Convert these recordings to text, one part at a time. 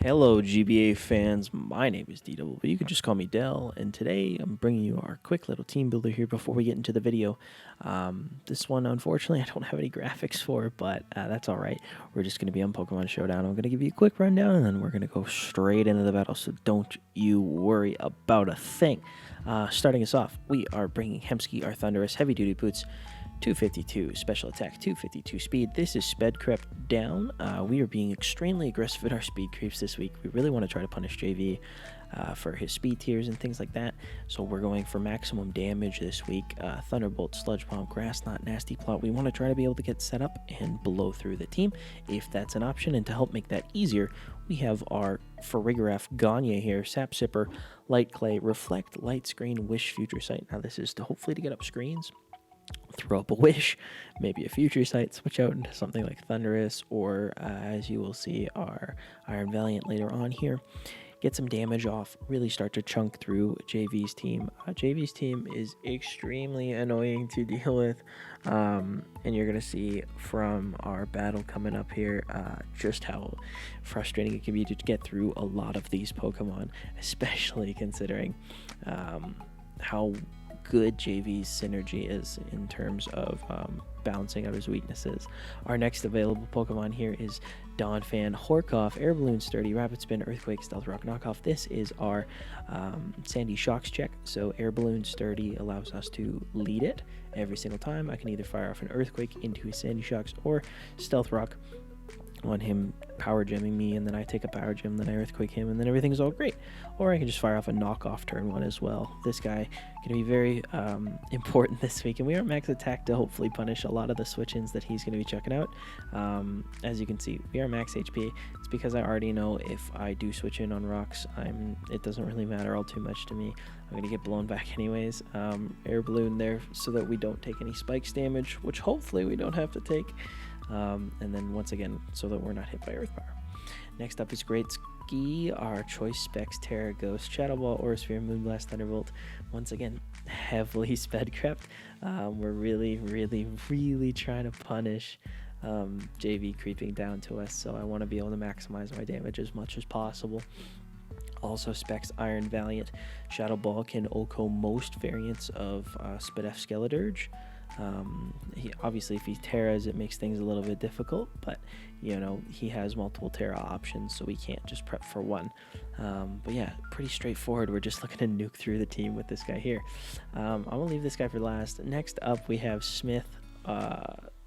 Hello, GBA fans. My name is DDubble, but you can just call me Dell. And today I'm bringing you our quick little team builder here before we get into the video. This one, unfortunately, I don't have any graphics for, but that's all right. We're just going to be on Pokemon Showdown. I'm going to give you a quick rundown, and then we're going to go straight into the battle. So don't you worry about a thing. Starting us off, we are bringing Hemsky, our Thunderous heavy-duty boots. 252 special attack, 252 speed. This is sped crept down. We are being extremely aggressive in our speed creeps this week. We really want to try to punish JV for his speed tiers and things like that. So we're going for maximum damage this week. Thunderbolt, Sludge Bomb, Grass Knot, Nasty Plot. We want to try to be able to get set up and blow through the team if that's an option. And to help make that easier, we have our Farigiraf Gagne here, Sap Sipper, Light Clay, Reflect, Light Screen, Wish, Future Sight. Now this is to hopefully to get up screens. Throw up a Wish, maybe a Future Sight, switch out into something like Thunderous, or as you will see, our Iron Valiant later on here. Get some damage off, really start to chunk through JV's team. JV's team is extremely annoying to deal with, and you're going to see from our battle coming up here just how frustrating it can be to get through a lot of these Pokemon, especially considering how good JV's synergy is in terms of balancing out his weaknesses. Our next available Pokemon here is Donphan, Horkoff, Air Balloon, Sturdy, Rapid Spin, Earthquake, Stealth Rock, Knockoff. This is our Sandy Shocks check. So Air Balloon, Sturdy allows us to lead it every single time. I can either fire off an Earthquake into his Sandy Shocks or Stealth Rock on him power gemming me, and then I take a power gem, then I earthquake him, and then everything's all great. Or I can just fire off a knockoff turn one as well. This guy going to be very important this week, and we are max attack to hopefully punish a lot of the switch-ins that he's going to be checking out. As you can see, we are max HP. It's because I already know if I do switch in on rocks, it doesn't really matter all too much to me. I'm going to get blown back anyways. Air Balloon there so that we don't take any spikes damage, which hopefully we don't have to take. And then once again, so that we're not hit by Earth Power. Next up is Great Ski, our Choice Specs, Terra Ghost, Shadow Ball, Aurasphere, Moonblast, Thunderbolt. Once again, heavily sped crept. We're really trying to punish JV creeping down to us, so I want to be able to maximize my damage as much as possible. Also specs Iron Valiant. Shadow Ball can OHKO most variants of Spadef Skeledirge. Obviously if he Terras, it makes things a little bit difficult, but you know, he has multiple Terra options, so we can't just prep for one. But yeah, pretty straightforward. We're just looking to nuke through the team with this guy here. I'm gonna leave this guy for last. Next up we have Smith,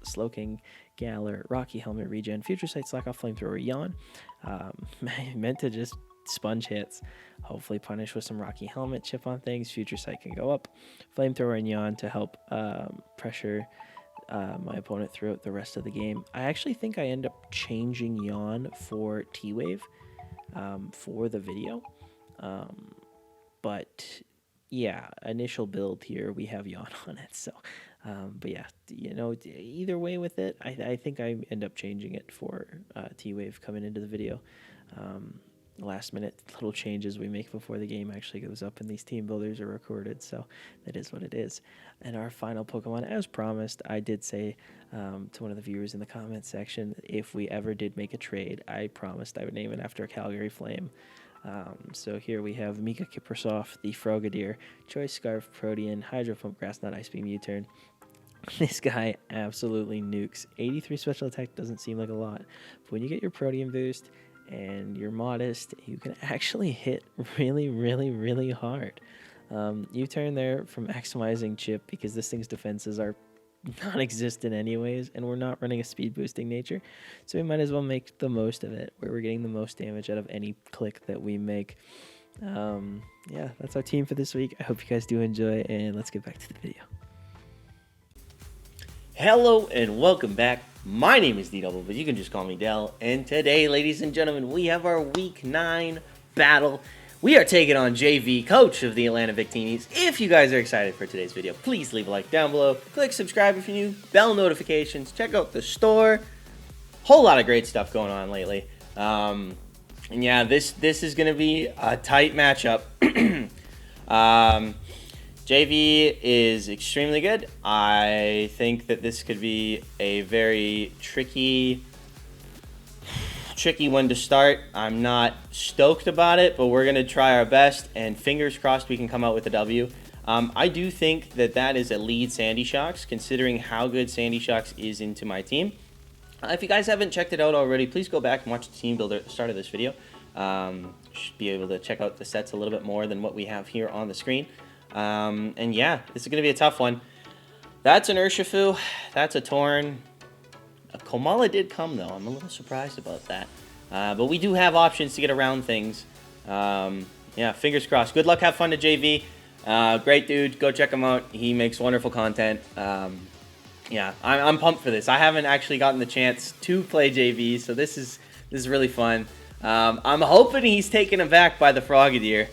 Slowking, Galler, Rocky Helmet, Regen, Future Sight, Slack Off, Flamethrower, Yawn. Meant to just sponge hits, hopefully punish with some Rocky Helmet, chip on things. Future Sight can go up, Flamethrower and Yawn to help pressure my opponent throughout the rest of the game. I actually think I end up changing Yawn for T-Wave for the video, but yeah, initial build here we have Yawn on it, so but yeah, you know, either way with it, I think I end up changing it for T-Wave coming into the video. Last minute little changes we make before the game actually goes up and these team builders are recorded, so that is what it is. And our final Pokemon, as promised, I did say to one of the viewers in the comment section, if we ever did make a trade, I promised I would name it after a Calgary Flame. So here we have Mika Kiprasov, the Frogadier, Choice Scarf, Protean, Hydro Pump, Grass Knot, Ice Beam, U-Turn. This guy absolutely nukes. 83 special attack doesn't seem like a lot, but when you get your Protean boost and you're modest, you can actually hit really hard. U-turn there for maximizing chip, because this thing's defenses are non-existent anyways, and we're not running a speed boosting nature, so we might as well make the most of it, where we're getting the most damage out of any click that we make. Yeah, that's our team for this week. I hope you guys do enjoy, and let's get back to the video. Hello and welcome back. My name is DDubble, but you can just call me Dell. And today, ladies and gentlemen, we have our Week 9 battle. We are taking on JV, coach of the Atlanta Victinis. If you guys are excited for today's video, please leave a like down below. Click subscribe if you're new. Bell notifications. Check out the store. Whole lot of great stuff going on lately. And yeah, this is going to be a tight matchup. JV is extremely good. I think that this could be a very tricky tricky one to start. I'm not stoked about it, but we're going to try our best, and fingers crossed we can come out with a W. I do think that that is a lead Sandy Shocks, considering how good Sandy Shocks is into my team. If you guys haven't checked it out already, please go back and watch the team builder at the start of this video. Should be able to check out the sets a little bit more than what we have here on the screen. And yeah, this is going to be a tough one. That's an Urshifu. That's a Torn. A Komala did come, though. I'm a little surprised about that. But we do have options to get around things. Yeah, fingers crossed. Good luck. Have fun to JV. Great dude. Go check him out. He makes wonderful content. Yeah, I'm pumped for this. I haven't actually gotten the chance to play JV, so this is really fun. I'm hoping he's taken aback by the Frogadier.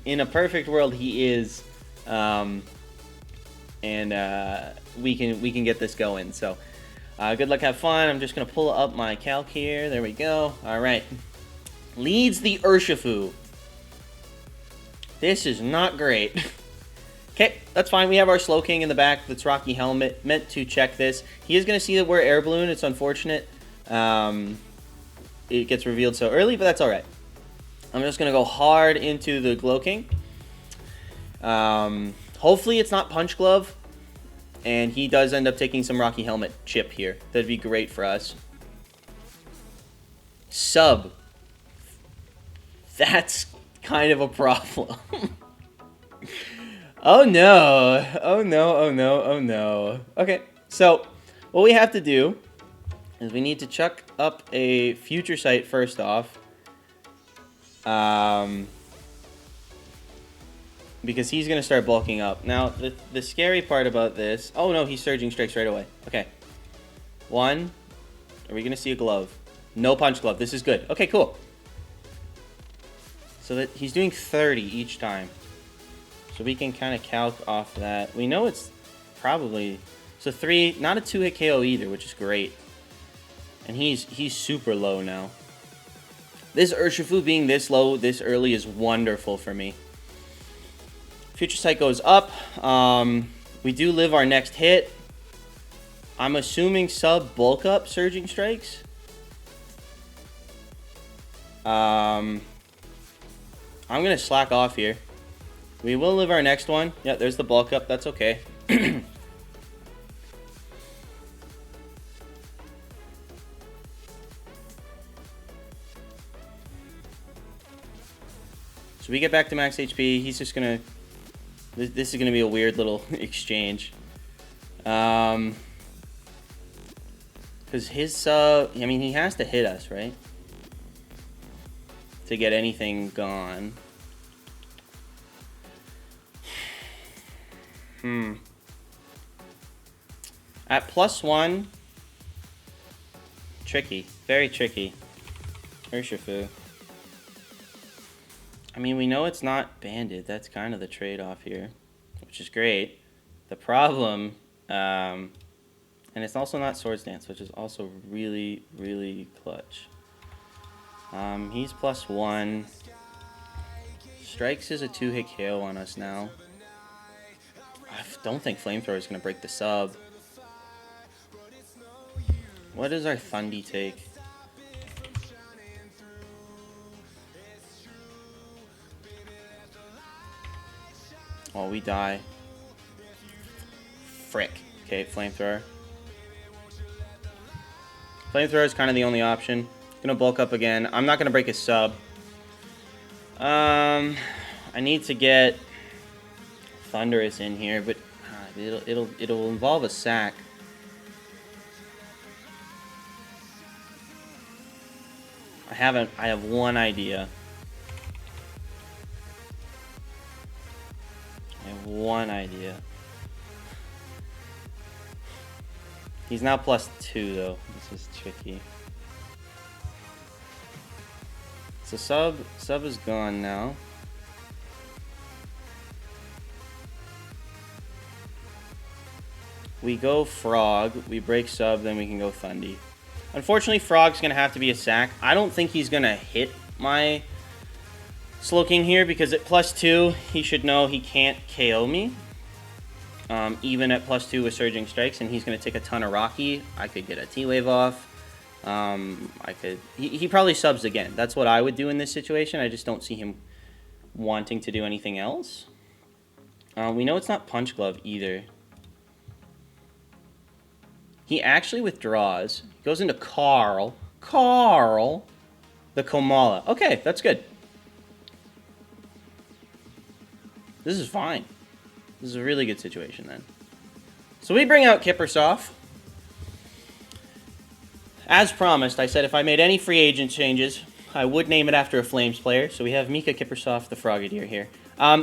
In a perfect world, he is. And we can get this going. So good luck, have fun. I'm just gonna pull up my calc here. There we go. All right. Leads the Urshifu. This is not great. Okay, that's fine. We have our Slow King in the back. That's Rocky Helmet, meant to check this. He is going to see that we're Air Balloon. It's unfortunate. It gets revealed so early, but that's all right. I'm just going to go hard into the Glow King. Hopefully it's not Punch Glove, and he does end up taking some Rocky Helmet chip here. That'd be great for us. Sub. That's kind of a problem. Oh no. Oh no, oh no, oh no. Okay, so what we have to do is we need to chuck up a Future Sight first off. Because he's going to start bulking up. Now, the scary part about this... Oh no, he's Surging Strikes right away. Okay. One. Are we going to see a glove? No Punch Glove. This is good. Okay, cool. So that he's doing 30 each time. So we can kind of calc off that. We know it's probably... So 3, not a 2-hit KO either, which is great. And he's super low now. This Urshifu being this low this early is wonderful for me. Future Sight goes up. We do live our next hit. I'm assuming sub bulk up Surging Strikes. I'm going to slack off here. We will live our next one. Yeah, there's the bulk up. That's okay. So we get back to max HP. He's just going to... This is going to be a weird little exchange. Because his sub... I mean, he has to hit us, right? To get anything gone. At +1, tricky, very tricky. Urshifu. I mean, we know it's not banded. That's kind of the trade-off here, which is great. The problem, and it's also not Swords Dance, which is also really, really clutch. He's +1. Strikes is a 2-hit KO on us now. I don't think Flamethrower is going to break the sub. What does our Thundy take? Oh, we die. Frick. Okay, Flamethrower. Flamethrower is kind of the only option. Gonna bulk up again. I'm not gonna break his sub. I need to get Thunderous in here, but it'll involve a sack. I have one idea. One idea. He's now +2 though. This is tricky. So sub is gone now. We go Frog, we break sub, then we can go Thundy. Unfortunately, Frog's gonna have to be a sack. I don't think he's gonna hit my Slow King here because at +2, he should know he can't KO me. Even at +2 with Surging Strikes, and he's going to take a ton of Rocky. I could get a T-Wave off. He probably subs again. That's what I would do in this situation. I just don't see him wanting to do anything else. We know it's not Punch Glove either. He actually withdraws. He goes into Carl, the Komala. Okay, that's good. This is fine. This is a really good situation then. So we bring out Kippersoft. As promised, I said if I made any free agent changes, I would name it after a Flames player. So we have Mika Kippersoft, the Frogadier here.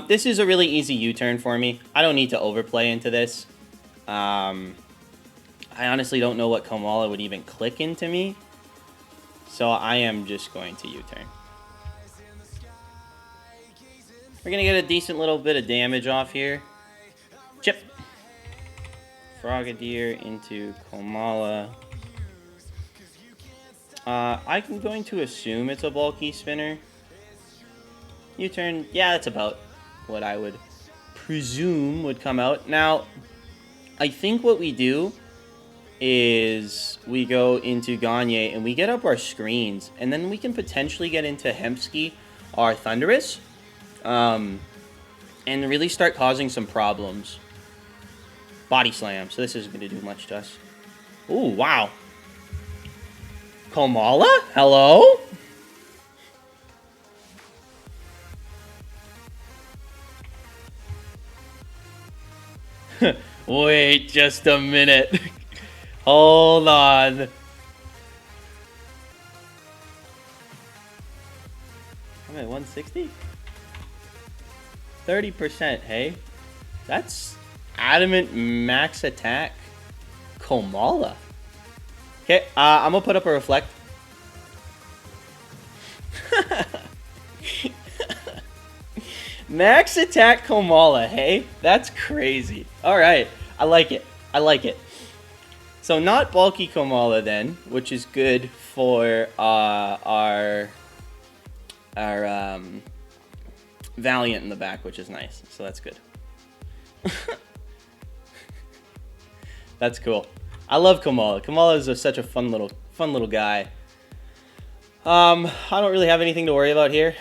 This is a really easy U-turn for me. I don't need to overplay into this. I honestly don't know what Komala would even click into me. So I am just going to U-turn. We're going to get a decent little bit of damage off here. Chip. Frogadier into Komala. I'm going to assume it's a bulky spinner. U-turn. Yeah, that's about what I would presume would come out. Now, I think what we do is we go into Gagne and we get up our screens, and then we can potentially get into Hemsky, our Thunderous, and really start causing some problems. Body Slam, so this isn't going to do much to us. Ooh, wow. Komala? Hello? Wait just a minute. Hold on. I'm at 160? 30%, hey? That's Adamant Max Attack Komala. Okay, I'm gonna put up a Reflect. Max Attack Komala, hey? That's crazy. Alright, I like it. I like it. So not bulky Komala then, which is good for our Valiant in the back, which is nice. So that's good. That's cool. I love Komala. Komala is such a fun little guy. I don't really have anything to worry about here.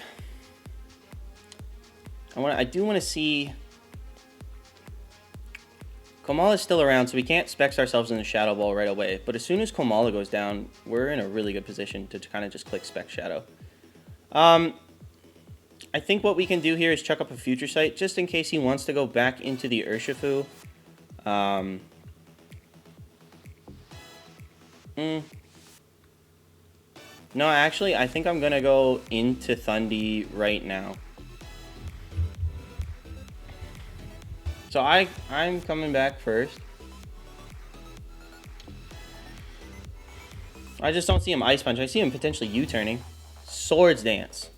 I do want to see. Komala is still around, so we can't specs ourselves in the Shadow Ball right away. But as soon as Komala goes down, we're in a really good position to kind of just click Spec Shadow. I think what we can do here is chuck up a Future Sight, just in case he wants to go back into the Urshifu. No, actually, I think I'm going to go into Thundy right now. So I'm coming back first. I just don't see him Ice Punch. I see him potentially U-turning. Swords Dance.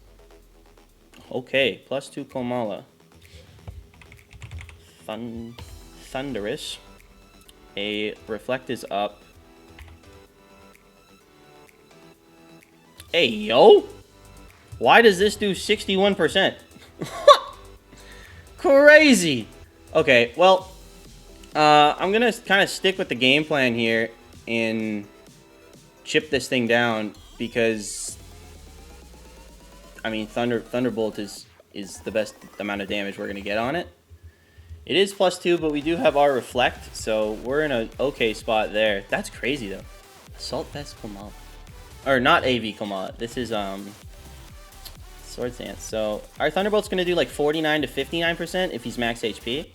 Okay, +2 Komala. Thunderous. A Reflect is up. Hey, yo! Why does this do 61%? Crazy! Okay, well, I'm going to kind of stick with the game plan here and chip this thing down because, I mean, Thunderbolt is the best amount of damage we're going to get on it. It is +2, but we do have our Reflect, so we're in an okay spot there. That's crazy, though. Assault Vest Komala. Or not AV Komala. This is, Swords Dance. So our Thunderbolt's going to do like 49 to 59% if he's max HP.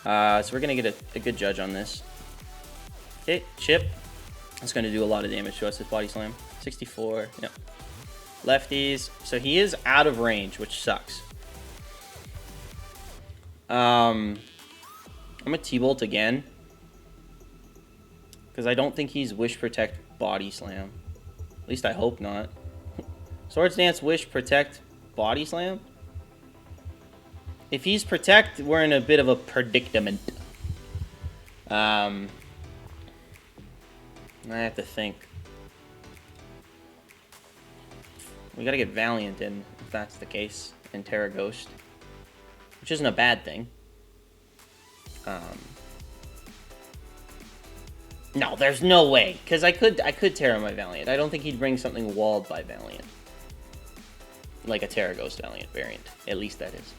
So we're going to get a good judge on this. Okay, Chip. That's going to do a lot of damage to us with Body Slam. 64. Yep. Lefties. So he is out of range, which sucks. I'm going to T-Bolt again. Because I don't think he's Wish Protect Body Slam. At least I hope not. Swords Dance, Wish, Protect, Body Slam? If he's Protect, we're in a bit of a predicament. I have to think. We gotta get Valiant in, if that's the case, and Terra Ghost. Which isn't a bad thing. No, there's no way. Because I could Terra my Valiant. I don't think he'd bring something walled by Valiant. Like a Terra Ghost Valiant variant. At least that is.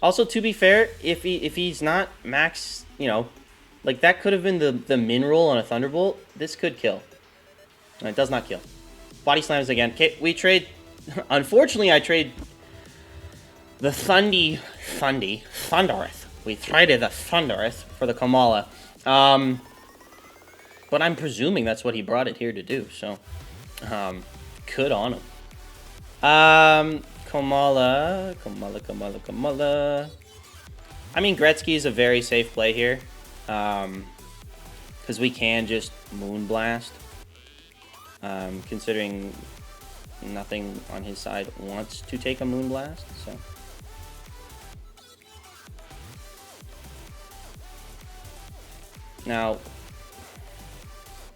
Also, to be fair, if he's not max, you know, like that could have been the min roll on a Thunderbolt. This could kill. No, it does not kill. Body slams again. Okay, we trade. Unfortunately, I trade the Thundereth. We traded the Thundereth for the Kamala. But I'm presuming that's what he brought it here to do, so good on him. Kamala. I mean, Gretzky is a very safe play here, because we can just Moonblast, considering nothing on his side wants to take a Moonblast, so. Now,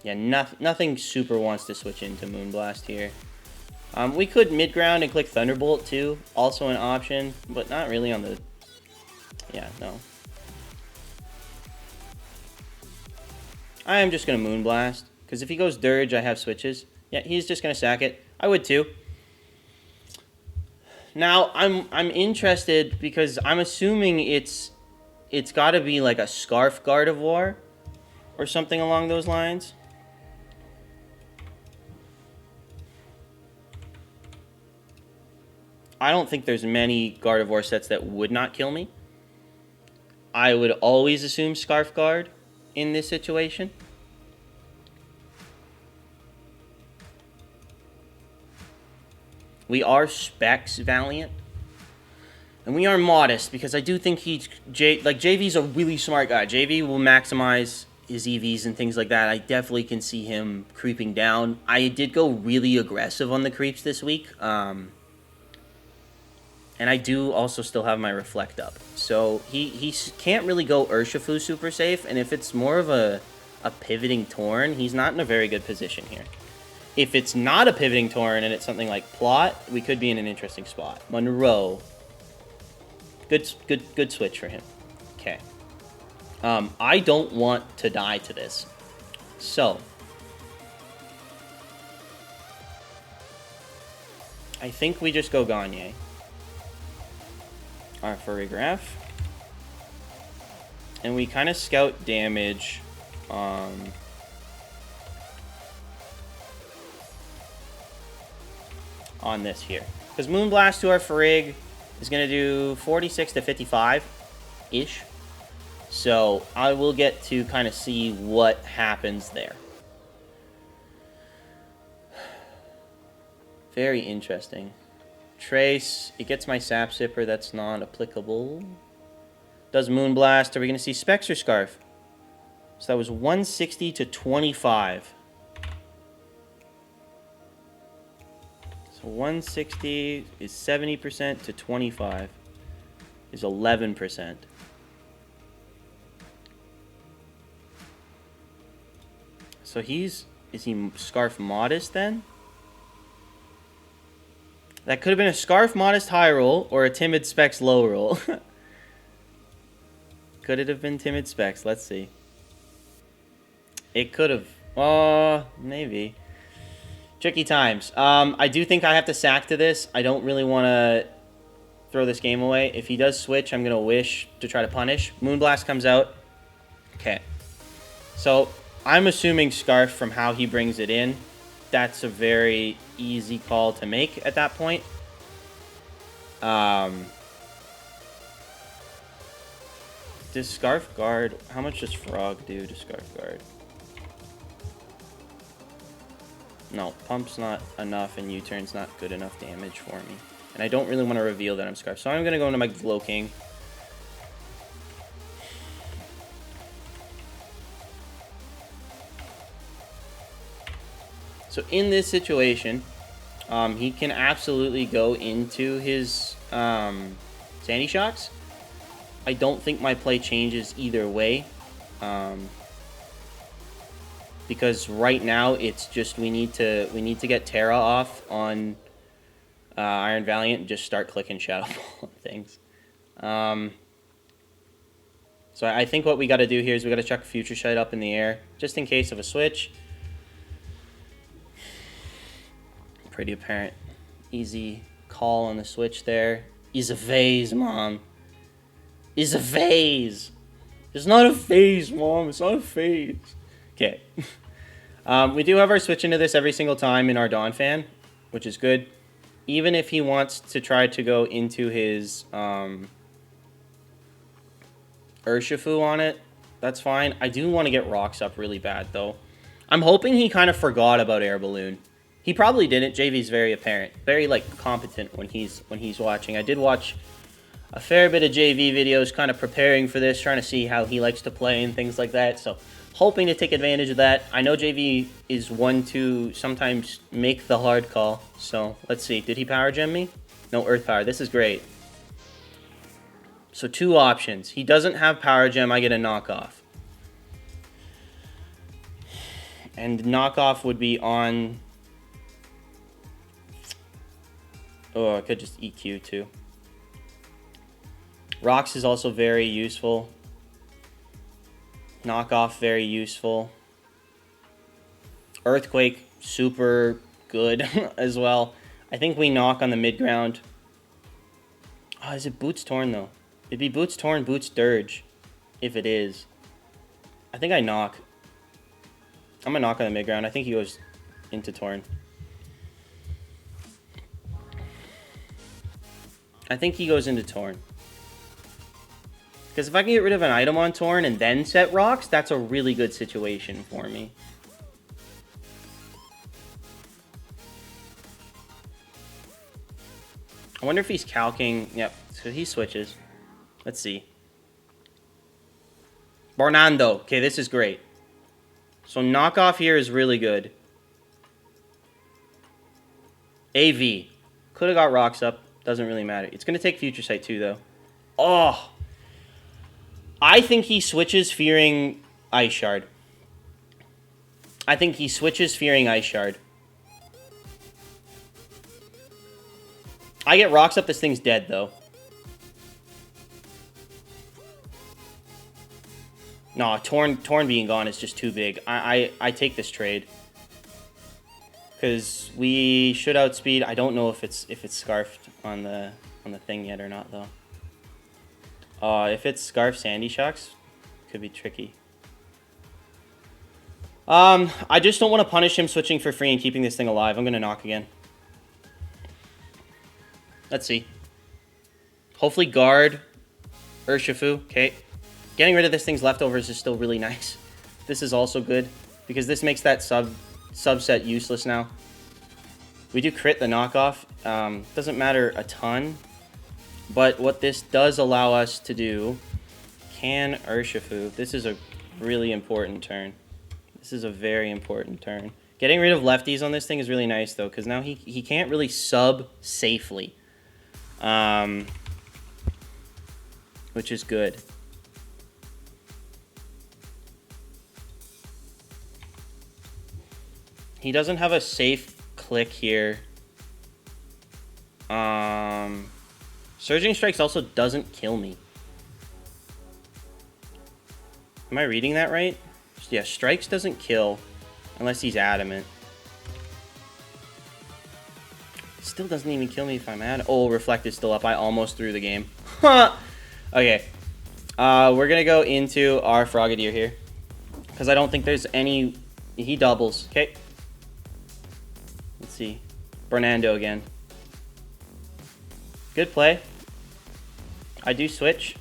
yeah, nothing super wants to switch into Moonblast here. We could mid-ground and click Thunderbolt too, also an option, but not really on the... Yeah, no. I am just going to Moonblast, because if he goes Dirge, I have switches. Yeah, he's just going to sack it. I would too. Now, I'm interested, because I'm assuming it's got to be like a Scarf Gardevoir, or something along those lines. I don't think there's many Gardevoir sets that would not kill me. I would always assume Scarf Guard in this situation. We are Specs Valiant. And we are modest, because I do think JV's a really smart guy. JV will maximize his EVs and things like that. I definitely can see him creeping down. I did go really aggressive on the creeps this week. And I do also still have my Reflect up. So he can't really go Urshifu super safe. And if it's more of a pivoting Torn, he's not in a very good position here. If it's not a pivoting Torn and it's something like Plot, we could be in an interesting spot. Monroe. Good switch for him. Okay. I don't want to die to this. So. I think we just go Gagne. Our Furrygraph. And we kind of scout damage. On this here. Because Moonblast to our Farrig is going to do 46 to 55-ish. So I will get to kind of see what happens there. Very interesting. Trace, it gets my Sap Sipper, that's not applicable. Does Moonblast, are we going to see Specs or Scarf? So that was 160 to 25. So 160 is 70% to 25 is 11%. So is he Scarf Modest then? That could have been a Scarf Modest high roll or a Timid Specs low roll. Could it have been Timid Specs? Let's see. It could have. Maybe. Tricky times. I do think I have to sack to this. I don't really want to throw this game away. If he does switch, I'm going to wish to try to punish. Moonblast comes out. Okay. So I'm assuming Scarf from how he brings it in. That's a very easy call to make at that point. Does Scarf Guard... How much does Frog do to Scarf Guard? No, Pump's not enough and U-Turn's not good enough damage for me. And I don't really want to reveal that I'm Scarf. So I'm going to go into my Glow King. So in this situation, he can absolutely go into his Sandy Shocks. I don't think my play changes either way. Because right now it's just we need to get Terra off on Iron Valiant and just start clicking Shadow Ball and things. So I think what we got to do here is we got to chuck a Future Sight up in the air, just in case of a switch. Pretty apparent. Easy call on the switch there. Is a phase, Mom. Is a phase. It's not a phase, Mom. It's not a phase. Okay. We do have our switch into this every single time in our Donphan, which is good. Even if he wants to try to go into his Urshifu on it, that's fine. I do want to get rocks up really bad, though. I'm hoping he kind of forgot about Air Balloon. He probably didn't. JV's very apparent. Very, like, competent when he's watching. I did watch a fair bit of JV videos kind of preparing for this, trying to see how he likes to play and things like that. So, hoping to take advantage of that. I know JV is one to sometimes make the hard call. So, let's see. Did he Power Gem me? No, Earth Power. This is great. So, 2 options. He doesn't have Power Gem. I get a knockoff. And knockoff would be on... Oh, I could just EQ too. Rocks is also very useful. Knockoff, very useful. Earthquake, super good as well. I think we knock on the mid ground. Oh, is it Boots Torn though? It'd be Boots Torn, Boots Dirge. If it is. I think I knock. I'm gonna knock on the mid ground. I think he goes into Torn. I think he goes into Torn. Because if I can get rid of an item on Torn and then set rocks, that's a really good situation for me. I wonder if he's calcing. Yep, so he switches. Let's see. Barnando. Okay, this is great. So knockoff here is really good. AV. Could have got rocks up. Doesn't really matter. It's going to take Future Sight too, though. Oh! I think he switches fearing Ice Shard. I think he switches fearing Ice Shard. I get rocks up, this thing's dead, though. No, Torn being gone is just too big. I take this trade. Because we should outspeed. I don't know if it's scarfed on the thing yet or not though. If it's scarf Sandy Shocks, could be tricky. I just don't want to punish him switching for free and keeping this thing alive. I'm gonna knock again. Let's see. Hopefully guard Urshifu. Okay. Getting rid of this thing's leftovers is still really nice. This is also good because this makes that subset useless now. We do crit the knockoff. Doesn't matter a ton. But what this does allow us to do... Can Urshifu. This is a really important turn. This is a very important turn. Getting rid of lefties on this thing is really nice, though, because now he can't really sub safely. Which is good. He doesn't have a safe click here. Surging Strikes also doesn't kill me. Am I reading that right? Yeah, Strikes doesn't kill unless he's adamant. Still doesn't even kill me if I'm adamant. Oh, Reflect is still up. I almost threw the game. Okay. We're going to go into our Frogadier here. Because I don't think there's any... He doubles. Okay. Let's see. Bernando again. Good play. I do switch.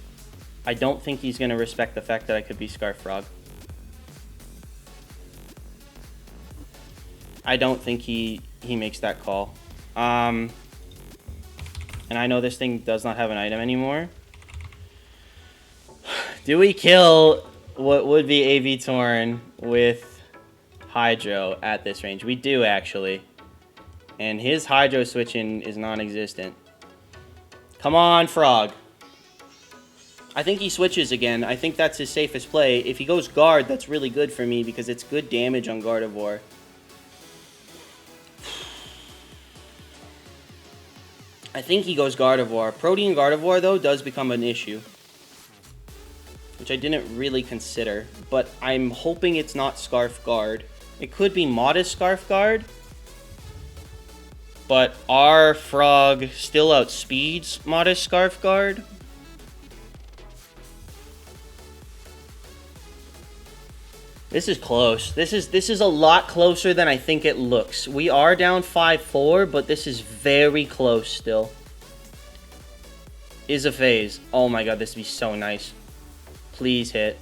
I don't think he's going to respect the fact that I could be Scarf Frog. I don't think he makes that call. And I know this thing does not have an item anymore. Do we kill what would be AV Torn with Hydro at this range? We do, actually. And his Hydro switching is non-existent. Come on, Frog. I think he switches again. I think that's his safest play. If he goes guard, that's really good for me because it's good damage on Gardevoir. I think he goes Gardevoir. Protean Gardevoir, though, does become an issue. which I didn't really consider, but I'm hoping it's not Scarf Guard. It could be Modest Scarf Guard, but our Frog still outspeeds Modest Scarf Guard. This is close. This is a lot closer than I think it looks. We are down 5-4, but this is very close still. Is a phase. Oh my god, this would be so nice. Please hit.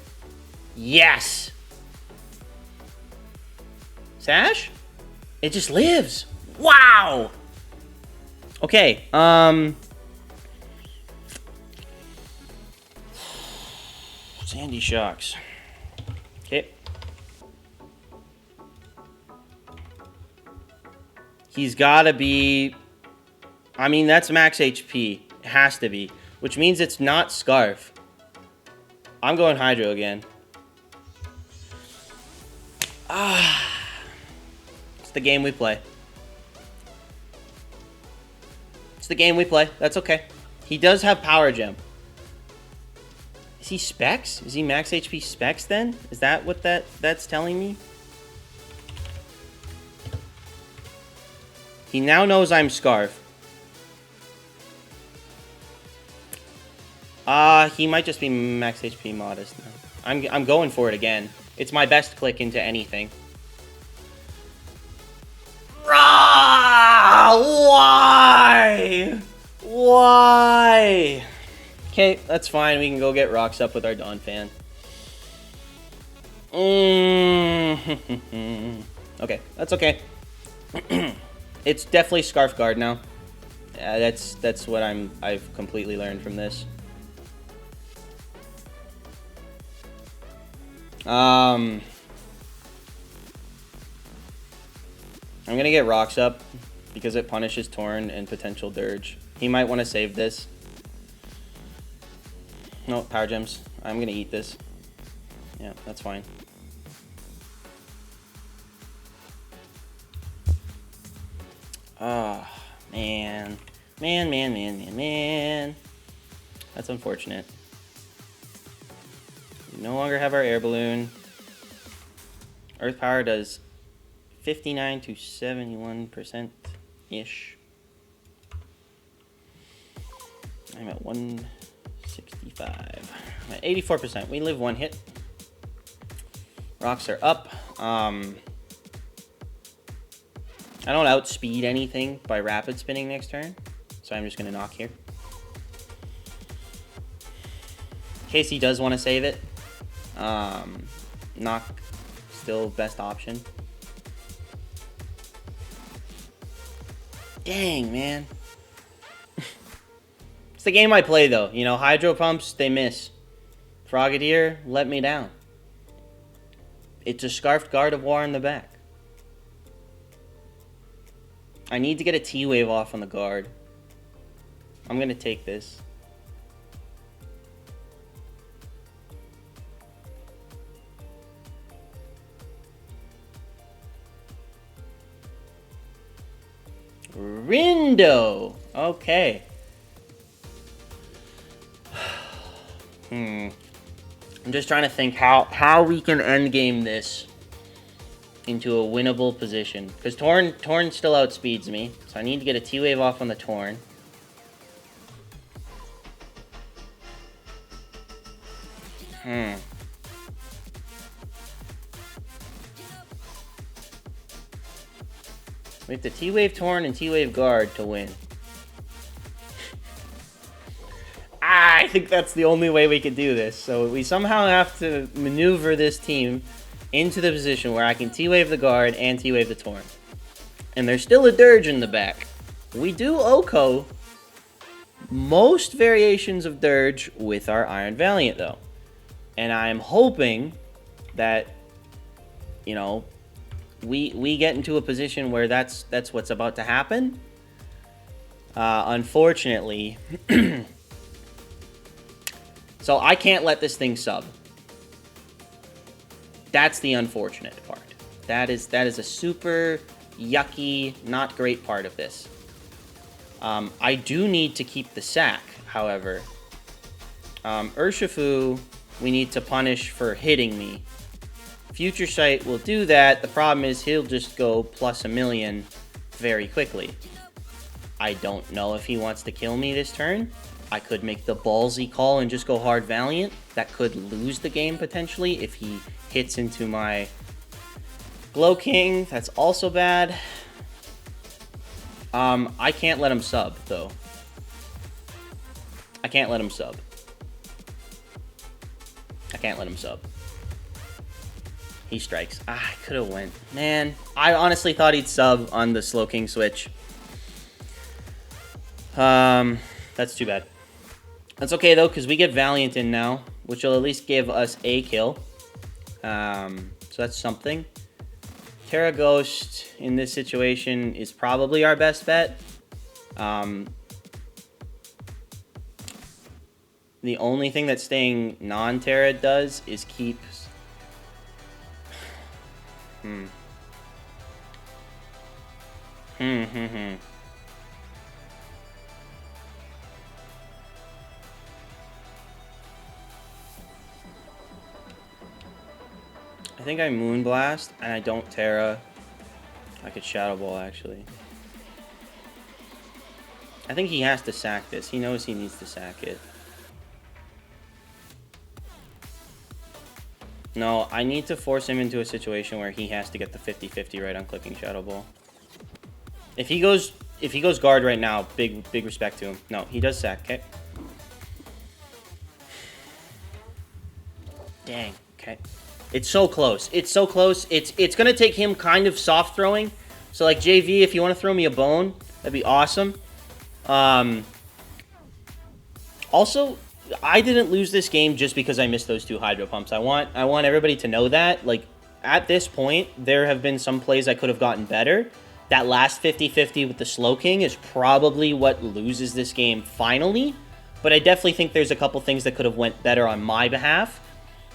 Yes! Sash? It just lives. Wow! Okay, Sandy Shocks. Okay. He's gotta be... I mean, that's max HP. It has to be. Which means it's not Scarf. I'm going Hydro again. It's the game we play. It's the game we play. That's okay. He does have Power Gem. Is he Specs? Is he max HP Specs then? Is that what that's telling me? He now knows I'm Scarf. He might just be max HP Modest now. I'm going for it again. It's my best click into anything. Why? Why? Okay, that's fine. We can go get rocks up with our Donphan. Okay, that's okay. It's definitely Scarf Guard now. That's what I've completely learned from this. I'm gonna get rocks up because it punishes Torn and potential Dirge. He might want to save this. No, Power Gems. I'm gonna eat this. Yeah, that's fine. Oh, man. Man. That's unfortunate. We no longer have our air balloon. Earth power does 59 to 71%-ish. I'm at 165. I'm at 84%. We live one hit. Rocks are up. I don't outspeed anything by rapid spinning next turn, so I'm just going to knock here. In case he does want to save it, knock still best option. Dang, man. It's the game I play, though. You know, Hydro Pumps, they miss. Frogadier let me down. It's a Scarfed Guard of War in the back. I need to get a T-Wave off on the guard. I'm going to take this. Rindo. Okay. I'm just trying to think how we can endgame this into a winnable position. Because Torn still outspeeds me. So I need to get a T-Wave off on the Torn. We have to T-Wave Torn and T-Wave Guard to win. I think that's the only way we could do this. So we somehow have to maneuver this team into the position where I can T-Wave the Guard and T-Wave the Torn. And there's still a Dirge in the back. We do Oko most variations of Dirge with our Iron Valiant, though. And I'm hoping that, you know, we get into a position where that's what's about to happen. Unfortunately... So I can't let this thing sub. That's the unfortunate part. That is a super yucky, not great part of this. I do need to keep the sack, however. Urshifu we need to punish for hitting me. Future Sight will do that. The problem is he'll just go plus 1,000,000 very quickly. I don't know if he wants to kill me this turn. I could make the ballsy call and just go hard Valiant. That could lose the game potentially if he hits into my Glow King. That's also bad. I can't let him sub, though. I can't let him sub. I can't let him sub. He strikes. I could have went. Man, I honestly thought he'd sub on the Slow King switch. That's too bad. That's okay, though, because we get Valiant in now, which will at least give us a kill. So that's something. Terra Ghost in this situation is probably our best bet. The only thing that staying non-Terra does is keep... I think I Moonblast, and I don't Terra. I could Shadow Ball, actually. I think he has to sack this. He knows he needs to sack it. No, I need to force him into a situation where he has to get the 50-50 right on clicking Shadow Ball. If he goes guard right now, big respect to him. No, he does sack, okay? Dang, okay. It's so close. It's so close. It's gonna take him kind of soft throwing. So like JV, if you want to throw me a bone, that'd be awesome. Also, I didn't lose this game just because I missed those 2 Hydro Pumps. I want everybody to know that. Like, at this point, there have been some plays I could have gotten better. That last 50-50 with the Slow King is probably what loses this game finally. But I definitely think there's a couple things that could have went better on my behalf.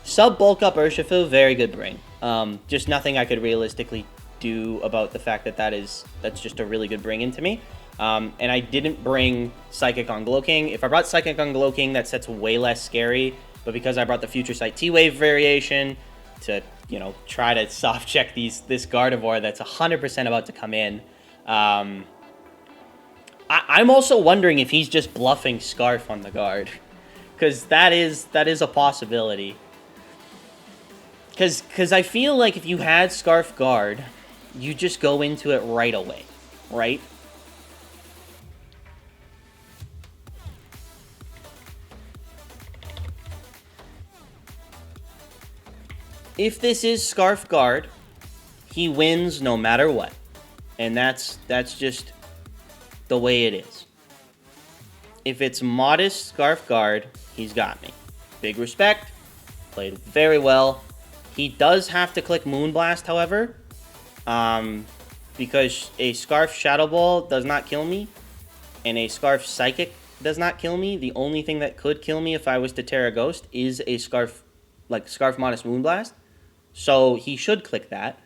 Sub bulk up Urshifu, very good bring. Just nothing I could realistically do about the fact that that's just a really good bring into me. And I didn't bring Psychic on Glow King. If I brought Psychic on Glow King, that set's way less scary. But because I brought the Future Sight T-Wave variation to, you know, try to soft check this Gardevoir that's 100% about to come in, I'm also wondering if he's just bluffing Scarf on the guard. Because that is a possibility. Because I feel like if you had Scarf Guard, you just go into it right away, right? If this is Scarf Guard, he wins no matter what. And that's just the way it is. If it's modest Scarf Guard, he's got me. Big respect. Played very well. He does have to click Moonblast, however. Because a Scarf Shadow Ball does not kill me. And a Scarf Psychic does not kill me. The only thing that could kill me if I was to Terra Ghost is a Scarf Modest Moonblast. So he should click that.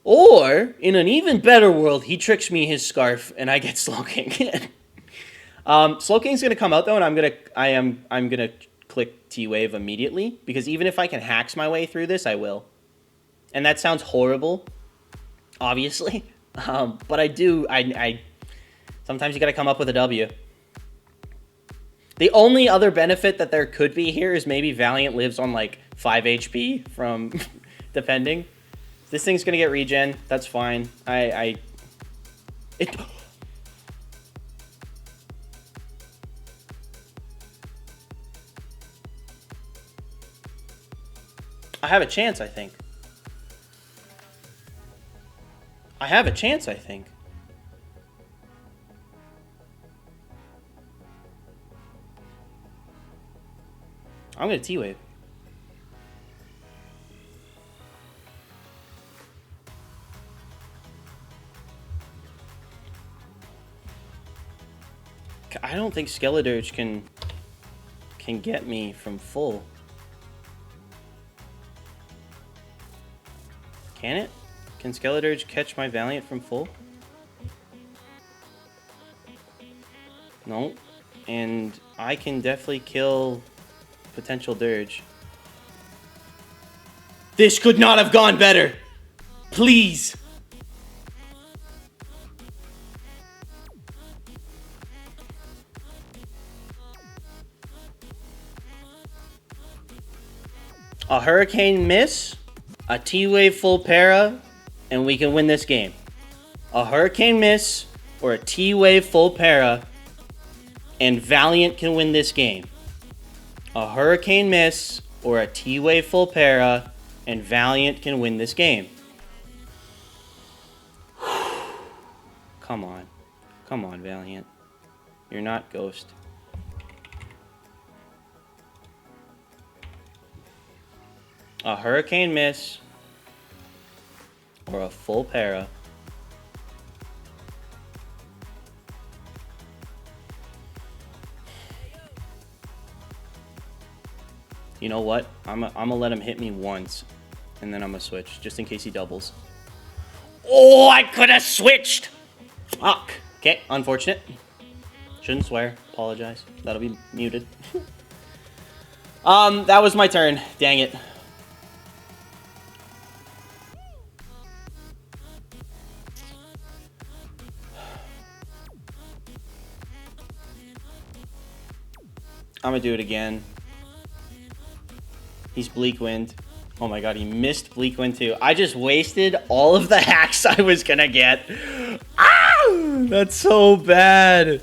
Or, in an even better world, he tricks me his Scarf and I get Slow King. Slow King's gonna come out though, and I'm gonna click T-Wave immediately, because even if I can hacks my way through this, I will. And that sounds horrible, obviously. But I sometimes you gotta come up with a W. The only other benefit that there could be here is maybe Valiant lives on like 5 HP from defending. This thing's gonna get regen. That's fine. I have a chance, I think. I have a chance, I think. I'm gonna T-Wave. I don't think Skeledirge can get me from full. Can it? Can Skeledirge catch my Valiant from full? No. And I can definitely kill potential dirge. This could not have gone better. Please. A Hurricane miss, a T-Wave full para, and we can win this game. A Hurricane miss or a T-Wave full para, and Valiant can win this game. A Hurricane miss or a T-Wave full para, and Valiant can win this game. Come on. Come on, Valiant. You're not Ghost. A Hurricane miss or a full para. You know what? I'm gonna let him hit me once, and then I'm gonna switch, just in case he doubles. Oh, I could have switched! Fuck. Okay, unfortunate. Shouldn't swear. Apologize. That'll be muted. That was my turn. Dang it. I'm gonna do it again. He's Bleak Wind. Oh my god, he missed Bleak Wind too. I just wasted all of the hacks I was gonna get. Ah! That's so bad.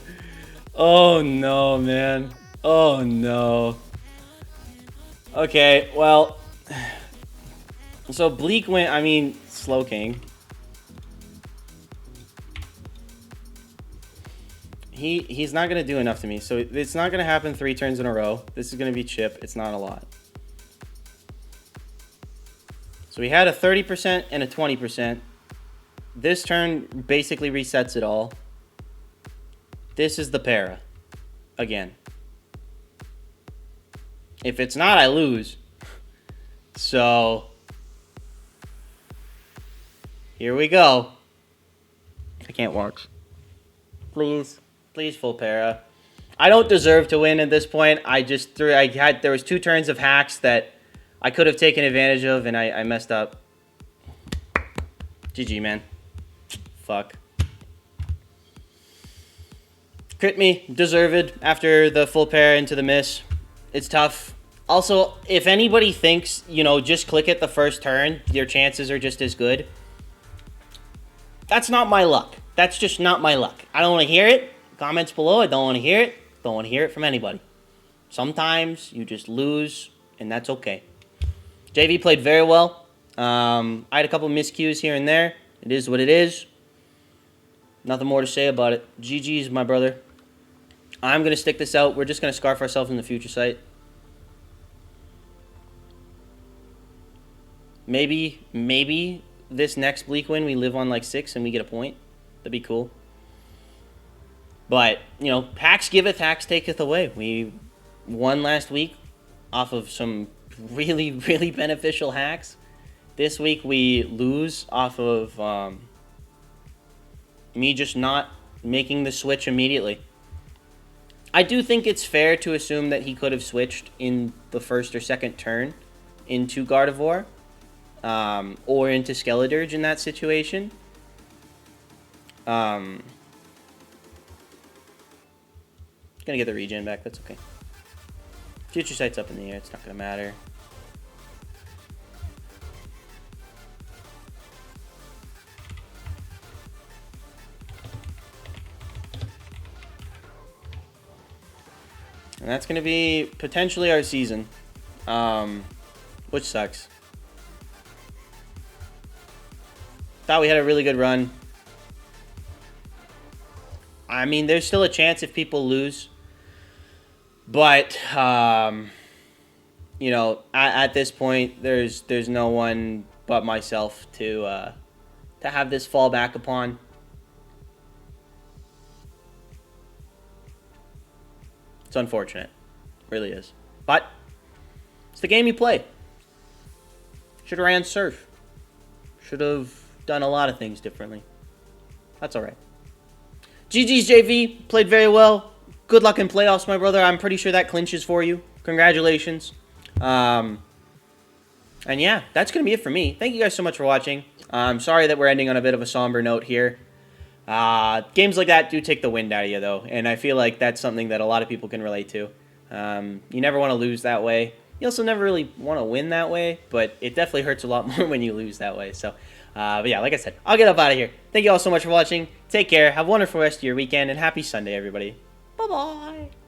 Oh no, man. Oh no. Okay, well. So Bleak Wind, I mean, Slow King. He's not going to do enough to me. So it's not going to happen 3 turns in a row. This is going to be chip. It's not a lot. So we had a 30% and a 20%. This turn basically resets it all. This is the para. Again. If it's not, I lose. So here we go. I can't watch. Please. Please, full para. I don't deserve to win at this point. I just threw. There was 2 turns of hacks that I could have taken advantage of, and I messed up. GG, man. Fuck. Crit me, deserved after the full para into the miss. It's tough. Also, if anybody thinks, you know, just click it the first turn, your chances are just as good. That's not my luck. That's just not my luck. I don't want to hear it. Comments below, I don't want to hear it. Don't want to hear it from anybody. Sometimes you just lose, and that's okay. JV played very well. I had a couple miscues here and there. It is what it is. Nothing more to say about it. GG's, my brother. I'm going to stick this out. We're just going to scarf ourselves in the future site. Maybe this next Bleak win we live on like 6 and we get a point. That'd be cool. But, you know, hacks giveth, hacks taketh away. We won last week off of some really, really beneficial hacks. This week we lose off of me just not making the switch immediately. I do think it's fair to assume that he could have switched in the first or second turn into Gardevoir or into Skeledirge in that situation. Gonna get the regen back, that's okay. Future sight's up in the air, it's not gonna matter. And that's gonna be potentially our season. Which sucks. Thought we had a really good run. I mean, there's still a chance if people lose. But, you know, at this point, there's no one but myself to have this fall back upon. It's unfortunate. It really is. But it's the game you play. Should have ran Surf. Should have done a lot of things differently. That's all right. GG's JV. Played very well. Good luck in playoffs, my brother. I'm pretty sure that clinches for you. Congratulations. And yeah, that's going to be it for me. Thank you guys so much for watching. I'm sorry that we're ending on a bit of a somber note here. Games like that do take the wind out of you, though, and I feel like that's something that a lot of people can relate to. You never want to lose that way. You also never really want to win that way, but it definitely hurts a lot more when you lose that way. So, but yeah, like I said, I'll get up out of here. Thank you all so much for watching. Take care. Have a wonderful rest of your weekend, and happy Sunday, everybody. Bye-bye.